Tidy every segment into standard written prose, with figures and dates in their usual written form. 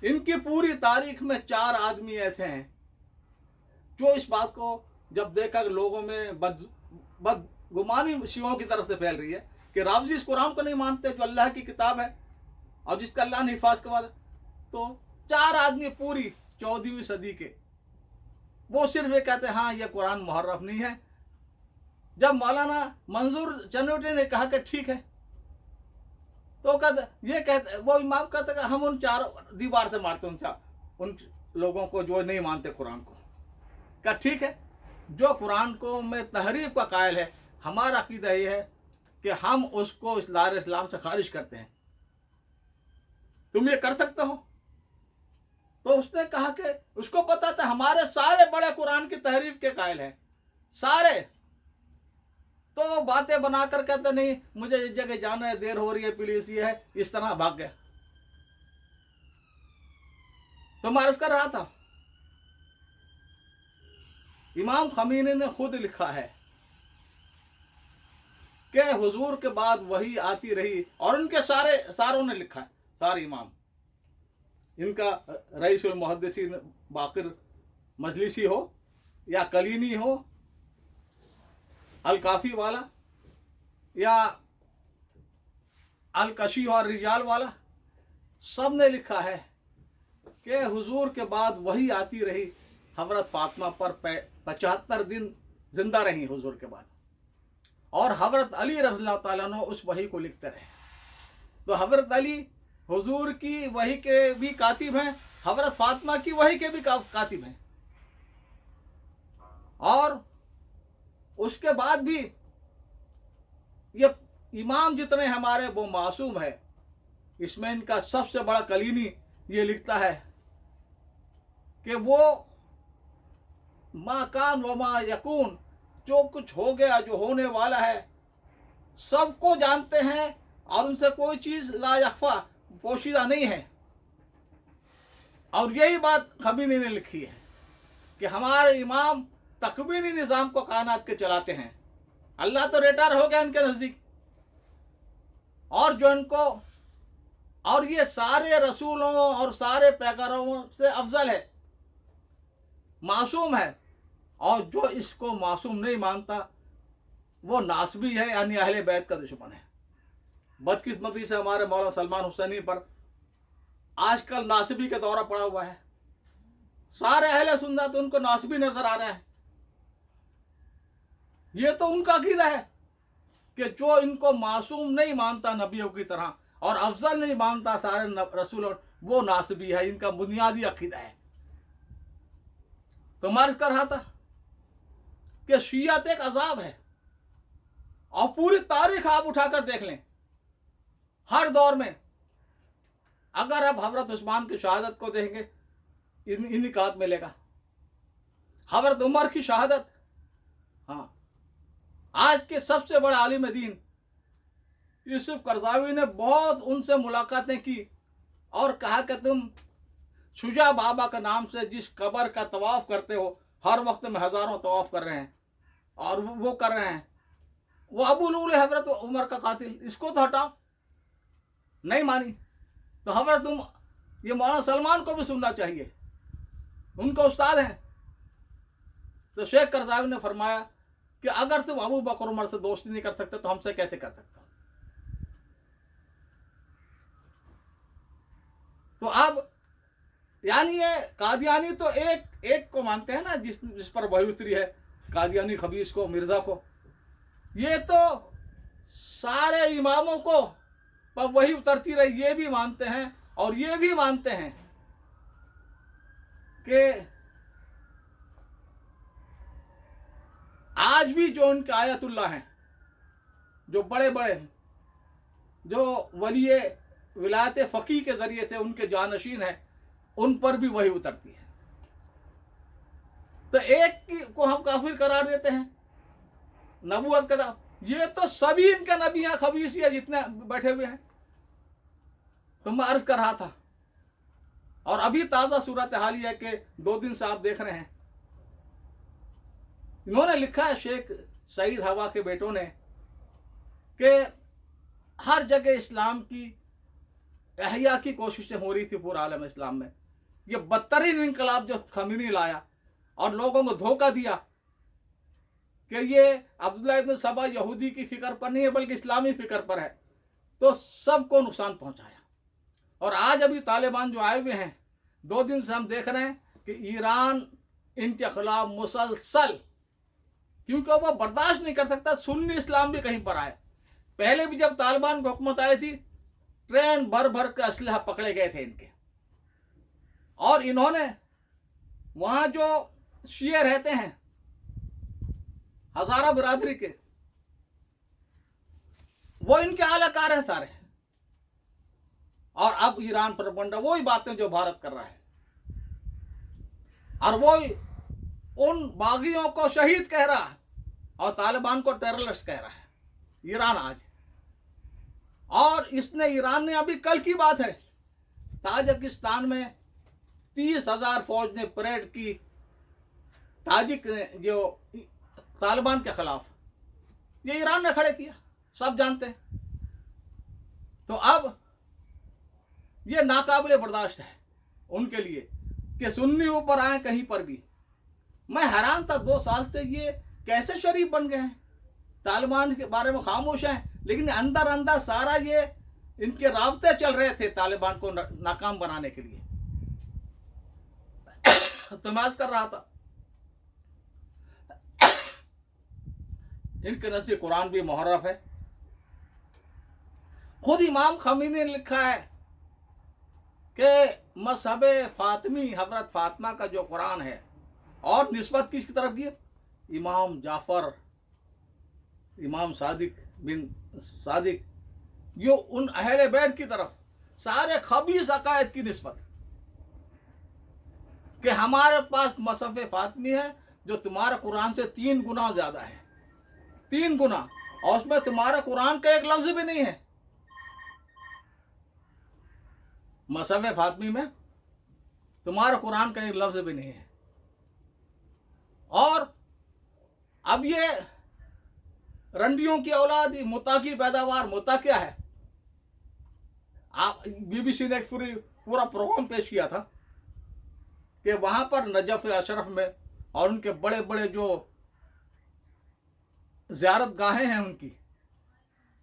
इनकी पूरी तारीख में 4 आदमी ऐसे हैं जो इस बात को जब देखा कि लोगों में बदगुमानी शियों की तरफ से फैल रही है कि रावजी इस कुरान को नहीं मानते जो अल्लाह की किताब है और जिसका अल्लाह ने हिफाज करवा दिया, तो 4 आदमी पूरी 14वीं सदी के वो सिर्फ ये कहते हैं हाँ ये कुरान मुहर्रफ नहीं है। जब मौलाना मंजूर चनोटी ने कहा कि ठीक है, तो कहते वो इमाम कहते कि हम उन 4 दीवार से मारते उन लोगों को जो नहीं मानते कुरान को। कहा ठीक है, जो कुरान को में तहरीफ का कायल है, हमारा अकीदा ये है कि हम उसको इस्लाम से खारिज करते हैं, तुम ये कर सकते हो? तो उसने कहा कि उसको पता था हमारे सारे बड़े कुरान की तहरीफ के कायल हैं सारे, तो बातें बनाकर कहते नहीं मुझे इस जगह जाना है, देर हो रही है, पुलिस ये है, इस तरह भाग गया। तो मार्च कर रहा था। इमाम खमीनी ने खुद लिखा है कि हुजूर के बाद वही आती रही, और उनके सारों ने लिखा है, सारे इमाम, इनका रईसुल मुहद्दिसीन बाकिर मजलिसी हो या कलीनी हो, अल काफ़ी वाला या अल कशी और रिजाल वाला, सब ने लिखा है कि हुजूर के बाद वही आती रही। हज़रत फातिमा पर 75 दिन जिंदा रही हुजूर के बाद, और हज़रत अली रज़ियल्लाहु ताला अन्हु उस वही को लिखते रहे। तो हज़रत अली हुजूर की वही के भी कातिब हैं, हज़रत फातिमा की वही के भी कातिब हैं, और उसके बाद भी ये इमाम जितने हमारे वो मासूम है। इसमें इनका सबसे बड़ा कलीनी ये लिखता है कि वो मा कान व मा यकून, जो कुछ हो गया, जो होने वाला है, सबको जानते हैं, और उनसे कोई चीज़ ला यख्फा, पोशीदा नहीं है। और यही बात खमीनी ने लिखी है कि हमारे इमाम तकवीनी निज़ाम को कायनात के चलाते हैं। अल्लाह तो रिटायर हो गया इनके नज़दीक, और जो इनको, और ये सारे रसूलों और सारे पैगंबरों से अफजल है, मासूम है, और जो इसको मासूम नहीं मानता वो नासबी है, यानी अहले बैत का दुश्मन है। बदकिस्मती से हमारे मौलाना सलमान हुसैनी पर आजकल नासबी का दौरा पड़ा हुआ है। सारे अहले सुन्नत उनको नासबी नजर आ रहे हैं। ये तो उनका अकीदा है कि जो इनको मासूम नहीं मानता नबियों की तरह, और अफजल नहीं मानता सारे रसूलों, वो नासबी है, इनका बुनियादी अकीदा है। तो मर्ज कर रहा था कि शियत एक अजाब है, और पूरी तारीख आप उठाकर देख लें, हर दौर में अगर आप हजरत उस्मान की शहादत को देखेंगे, इन्हीं का मिलेगा। हजरत उमर की शहादत, हाँ, आज के सबसे बड़े आलिम दीन यूसुफ करज़ावी ने बहुत उनसे मुलाकातें की, और कहा कि तुम शुजा बाबा के नाम से जिस कब्र का तवाफ़ करते हो, हर वक्त में हज़ारों तवाफ़ कर रहे हैं, और वो कर रहे हैं, वो अबू लूल हजरत उमर का कातिल, इसको तो हटाओ। नहीं मानी तो हजरत ये मौलाना सलमान को भी सुनना चाहिए, उनका उस्ताद हैं। तो शेख करज़ावी ने फरमाया कि अगर तुम अबू बकर उमर से दोस्ती नहीं कर सकते तो हमसे कैसे कर सकते हो? तो अब यानी ये कादियानी तो एक को मानते हैं ना, जिस पर वही उतरी है, कादियानी खबीस को, मिर्जा को। ये तो सारे इमामों को पर वही उतरती रही, ये भी मानते हैं, और ये भी मानते हैं कि आज भी जो उनके आयतुल्लाह हैं, जो बड़े बड़े, जो वलिये विलायत फ़कीह के ज़रिए से उनके जानशीन हैं, उन पर भी वही उतरती है। तो एक को हम काफिर करार देते हैं, नबूवत का, ये तो सभी इनके नबी हैं, खबीसिया जितने बैठे हुए हैं। तो मैं अर्ज कर रहा था, और अभी ताज़ा सूरत हाल है कि 2 दिन से आप देख रहे हैं, इन्होंने लिखा है शेख सईद हवा के बेटों ने कि हर जगह इस्लाम की एहया की कोशिशें हो रही थी पूरा आलम इस्लाम में। ये बदतरीन इनकलाब जो खमीनी लाया और लोगों को धोखा दिया कि ये अब्दुल्ला इब्न सबा यहूदी की फिक्र पर नहीं है बल्कि इस्लामी फिक्र पर है, तो सबको नुकसान पहुंचाया। और आज अभी तालिबान जो आए हुए हैं, 2 दिन से हम देख रहे हैं कि ईरान इनके खिलाफ मुसलसल, क्योंकि वो बर्दाश्त नहीं कर सकता सुन्नी इस्लाम भी कहीं पर आए। पहले भी जब तालिबान की हुकूमत आई थी, ट्रेन भर भर के असलहा पकड़े गए थे इनके, और इन्होंने वहां जो शिया रहते हैं हजारा बिरादरी के, वो इनके आलाकार हैं सारे। और अब ईरान पर बंडा वही बातें जो भारत कर रहा है, और वो उन बागियों को शहीद कह रहा है और तालिबान को टेररिस्ट कह रहा है ईरान आज। और इसने, ईरान ने, अभी कल की बात है, ताजिकिस्तान में 30,000 फौज ने परेड की, ताजिक ने, जो तालिबान के खिलाफ, ये ईरान ने खड़े किया, सब जानते हैं। तो अब ये नाकाबिले बर्दाश्त है उनके लिए कि सुन्नी ऊपर आए कहीं पर भी। मैं हैरान था 2 साल से ये कैसे शरीफ बन गए हैं, तालिबान के बारे में खामोश हैं, लेकिन अंदर अंदर सारा ये इनके राब्ते चल रहे थे तालिबान को नाकाम बनाने के लिए। तो मैं कर रहा था, इनके नज़दीक कुरान भी मुहर्रफ है। खुद इमाम खमीनी ने लिखा है कि मज़हब फातिमी, हजरत फातिमा का जो कुरान है, और निस्बत किसकी तरफ की? इमाम जाफर, इमाम सादिक बिन सादिक, यो उन अहले बैत की तरफ, सारे खबीस अकायद की निस्बत, कि हमारे पास मसहफ़ फातिमी है जो तुम्हारे कुरान से 3 गुना ज्यादा है, 3 गुना, और उसमें तुम्हारे कुरान का एक लफ्ज भी नहीं है। मसहफ़ फातिमी में तुम्हारे कुरान का एक लफ्ज भी नहीं है। और अब ये रंडियों की औलाद, मुता की पैदावार, मुता क्या है? आप BBC ने एक पूरा प्रोग्राम पेश किया था कि वहां पर नजफ अशरफ में और उनके बड़े बड़े जो ज़ियारत गाहें हैं उनकी,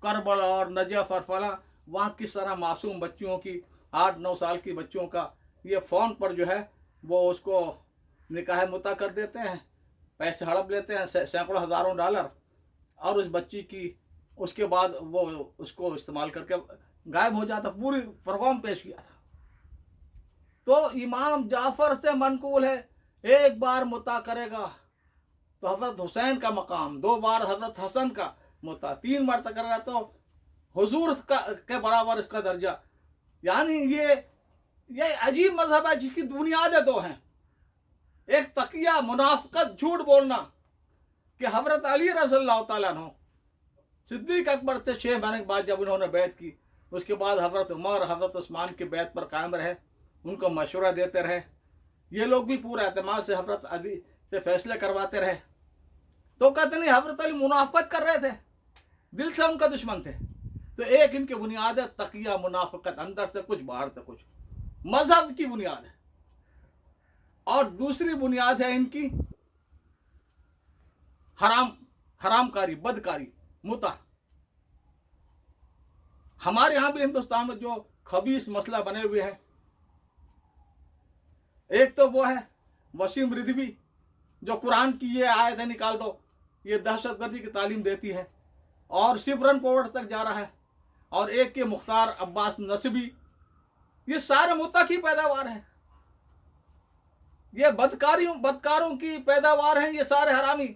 करबला और नजफ और फला, वहाँ किस तरह मासूम बच्चियों की, 8-9 साल की बच्चियों का ये फ़ोन पर जो है वो उसको निकाह मुता कर देते हैं, पैसे हड़प लेते हैं, सैकड़ों हज़ारों डॉलर, और उस बच्ची की उसके बाद वो उसको इस्तेमाल करके गायब हो जाता। पूरी प्रोग्राम पेश किया था। तो इमाम जाफर से मनकूल है, एक बार मुता करेगा तो हजरत हुसैन का मकाम, 2 बार हजरत हसन का मुता, 3 बार तक कर रहा तो हुजूर के बराबर इसका दर्जा। यानी ये अजीब मजहब है जिसकी बुनियादें 2 हैं, एक तकिया, मुनाफिकत, झूठ बोलना कि हजरत अली रज़ियल्लाहु तआला अन्हु सिद्दीक अकबर से 6 महीने के बाद जब उन्होंने बैत की, उसके बाद हजरत उमर, हजरत उस्मान की बैत पर कायम रहे, उनको मशवरा देते रहे, ये लोग भी पूरा एतमाद से हजरत अली से फैसले करवाते रहे। तो कहते नहीं, हजरत अली मुनाफिकत कर रहे थे, दिल से उनका दुश्मन थे। तो एक इनकी बुनियाद है तकिया, मुनाफिकत, अंदर से कुछ बाहर से कुछ, मजहब की बुनियाद है। और दूसरी बुनियाद है इनकी हरामकारी, बदकारी, मुता। हमारे यहाँ भी हिंदुस्तान में जो खबीस मसला बने हुए हैं, एक तो वो है वसीम रिजवी जो कुरान की ये आयतें निकाल दो, ये दहशतगर्दी की तालीम देती है और सिबरन पोवर्ट तक जा रहा है, और एक के मुख्तार अब्बास नसबी, ये सारे मुता की पैदावार है, ये बदकारों की पैदावार हैं, ये सारे हरामी।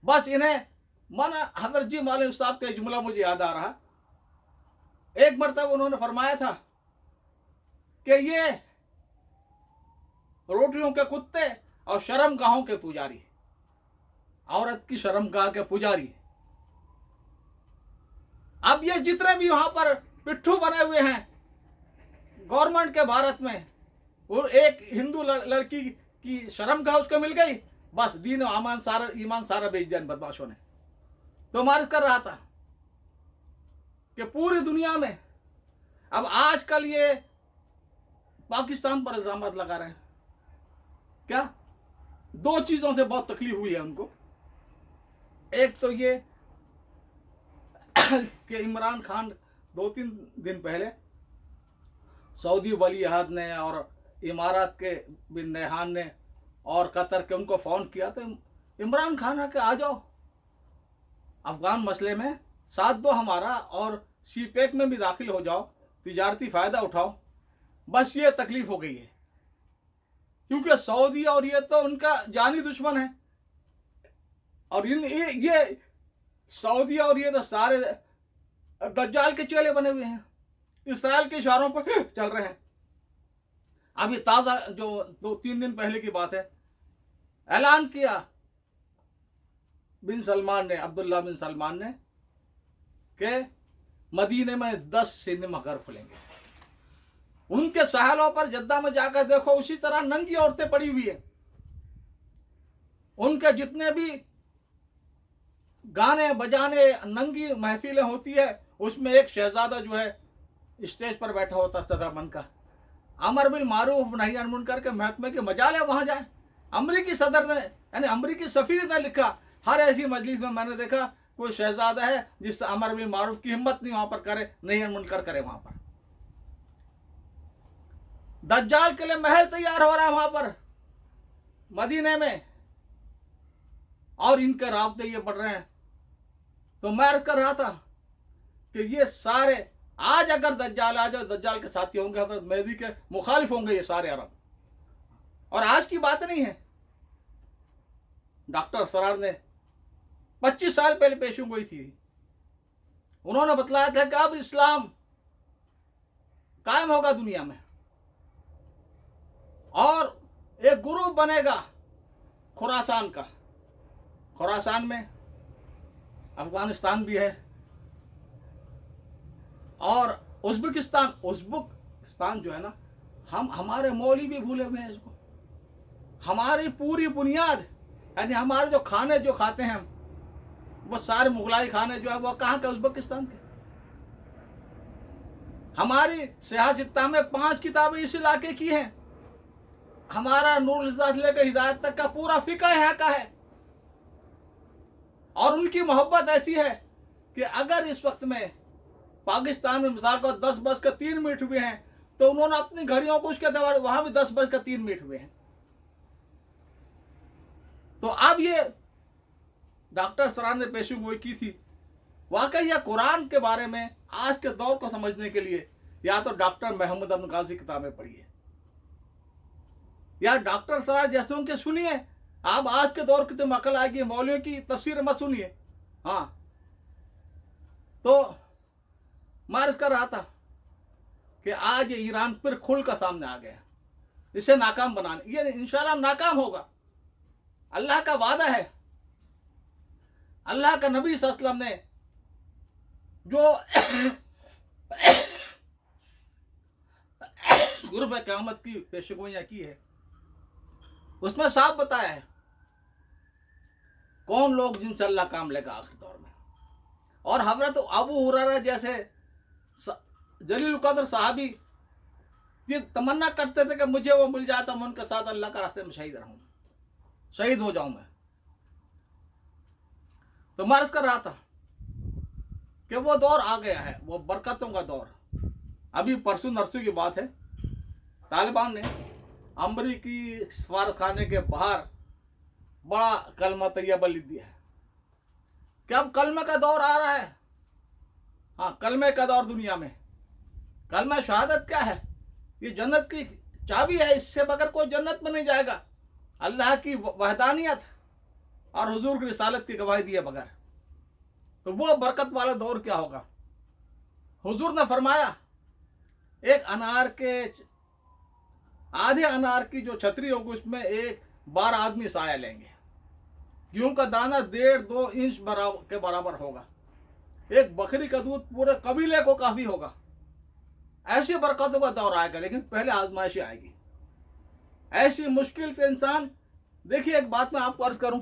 बस इन्हें मन, हजरत जी मौलवी साहब का जुमला मुझे याद आ रहा, एक मरतबा उन्होंने फरमाया था कि ये रोटियों के कुत्ते और शर्मगाहों के पुजारी, औरत की शर्मगाह के पुजारी। अब ये जितने भी वहां पर पिट्ठू बने हुए हैं गवर्नमेंट के भारत में, और एक हिंदू लड़की की शर्मगाह उसको मिल गई, बस दीन ईमान सारा बेच दिया बदमाशों ने। तो मार्च कर रहा था कि पूरी दुनिया में اب آج کل یہ پاکستان پر الزامات لگا رہے ہیں. کیا؟ دو چیزوں سے بہت تکلیف ہوئی ہے ان کو. ایک تو یہ کہ عمران خان 2-3 دن پہلے سعودی ولی عہد نے اور امارات کے بن نہیان نے اور قطر کے ان کو فون کیا تو عمران خان کہ آ جاؤ افغان مسئلے میں ساتھ دو ہمارا اور سی پیک میں بھی داخل ہو جاؤ, تجارتی فائدہ اٹھاؤ. بس یہ تکلیف ہو گئی ہے کیونکہ سعودی اور یہ تو ان کا جانی دشمن ہے, اور یہ سعودی اور یہ تو سارے دجال کے چیلے بنے ہوئے ہیں, اسرائیل کے اشاروں پر چل رہے ہیں. ابھی تازہ جو 2-3 دن پہلے کی بات ہے, اعلان کیا بن سلمان نے, عبداللہ بن سلمان نے, کہ مدینے میں 10 سینما گھر کھلیں گے. ان کے ساحلوں پر جدہ میں جا کر دیکھو اسی طرح ننگی عورتیں پڑی ہوئی ہیں. ان کے جتنے بھی گانے بجانے ننگی محفلیں ہوتی ہے اس میں ایک شہزادہ جو ہے اسٹیج پر بیٹھا ہوتا سدا من کا, امر بالمعروف نہی عن منکر کے محکمے کے مجال ہے وہاں جائیں. امریکی صدر نے یعنی امریکی سفیر نے لکھا ہر ایسی مجلس میں میں نے دیکھا کوئی شہزادہ ہے جس سے امر بالمعروف کی ہمت نہیں وہاں پر کرے, نہی عن منکر کرے وہاں پر. دجال کے لیے محل تیار ہو رہا ہے وہاں پر مدینے میں, اور ان کے رابطے یہ بڑھ رہے ہیں. تو میں عرض کر رہا تھا کہ یہ سارے آج اگر دجال آ جائے, دجال کے ساتھی ہوں گے, حضرت مہدی کے مخالف ہوں گے یہ سارے عرب. اور آج کی بات نہیں ہے, ڈاکٹر اسرار نے 25 سال پہلے پیشن گوئی تھی. انہوں نے بتلایا تھا کہ اب اسلام قائم ہوگا دنیا میں اور ایک گروپ بنے گا خراسان کا. خراسان میں افغانستان بھی ہے اور ازبکستان جو ہے نا, ہمارے مولوی بھی بھولے ہوئے ہیں اس کو. ہماری پوری بنیاد یعنی ہمارے جو کھانے جو کھاتے ہیں وہ سارے مغلائی کھانے جو ہے وہ کہاں کے, ازبکستان کے. ہماری سیاستہ میں 5 کتابیں اس علاقے کی ہیں. ہمارا نور الہدایت سے لے کے ہدایت تک کا پورا فقہ یہاں کا ہے. اور ان کی محبت ایسی ہے کہ اگر اس وقت میں پاکستان میں مثال کو 10:03 ہوئے ہیں تو انہوں نے اپنی گھڑیوں کو اس کے دوار وہاں بھی 10:03 ہوئے ہیں. تو اب یہ ڈاکٹر اسرار نے پیشن گوئی کی تھی. واقعی یہ قرآن کے بارے میں آج کے دور کو سمجھنے کے لیے یا تو ڈاکٹر محمد امن قاضی کتابیں پڑھیے یا ڈاکٹر اسرار جیسوں کے سنیے. آپ آج کے دور کی تو عقل آئے گی, مولویوں کی تفسیر مت سنیے. ہاں تو میں عرض کر رہا تھا کہ آج یہ ایران پھر کھل کا سامنے آ گیا. اسے ناکام بنانے, یہ انشاءاللہ ناکام ہوگا. اللہ کا وعدہ ہے. اللہ کا نبی صلی اللہ علیہ وسلم نے جو غرب قیامت کی پیشگوئیاں کی ہے اس میں صاف بتایا ہے کون لوگ جن سے اللہ کام لے گا آخر دور میں. اور حضرت ابو ہریرہ جیسے جلیل القدر صحابی یہ تمنا کرتے تھے کہ مجھے وہ مل جاتا, میں ان کے ساتھ اللہ کا راستے میں شہید رہوں, شہید ہو جاؤں میں. تو میں عرض کر رہا تھا کہ وہ دور آ گیا ہے, وہ برکتوں کا دور. ابھی پرسوں نرسوں کی بات ہے, طالبان نے امریکی سفارت خانے کے باہر بڑا کلمہ طیبہ لکھ دیا ہے کہ اب کلمے کا دور آ رہا ہے. ہاں کلمے کا دور دنیا میں. کلمہ شہادت کیا ہے؟ یہ جنت کی چابی ہے, اس سے بغیر کوئی جنت میں نہیں جائے گا. اللہ کی وحدانیت اور حضور کی رسالت کی گواہی دیے بغیر. تو وہ برکت والا دور کیا ہوگا؟ حضور نے فرمایا ایک انار کے آدھے انار کی جو چھتری ہوگی اس میں 12 آدمی سایہ لیں گے. گیہوں کا دانہ 1.5-2 انچ کے برابر ہوگا. ایک بکری کا دودھ پورے قبیلے کو کافی ہوگا. ایسی برکتوں کا دور آئے گا, لیکن پہلے آزمائشی آئے گی. ایسی مشکل سے انسان, دیکھیے ایک بات میں آپ کو عرض کروں,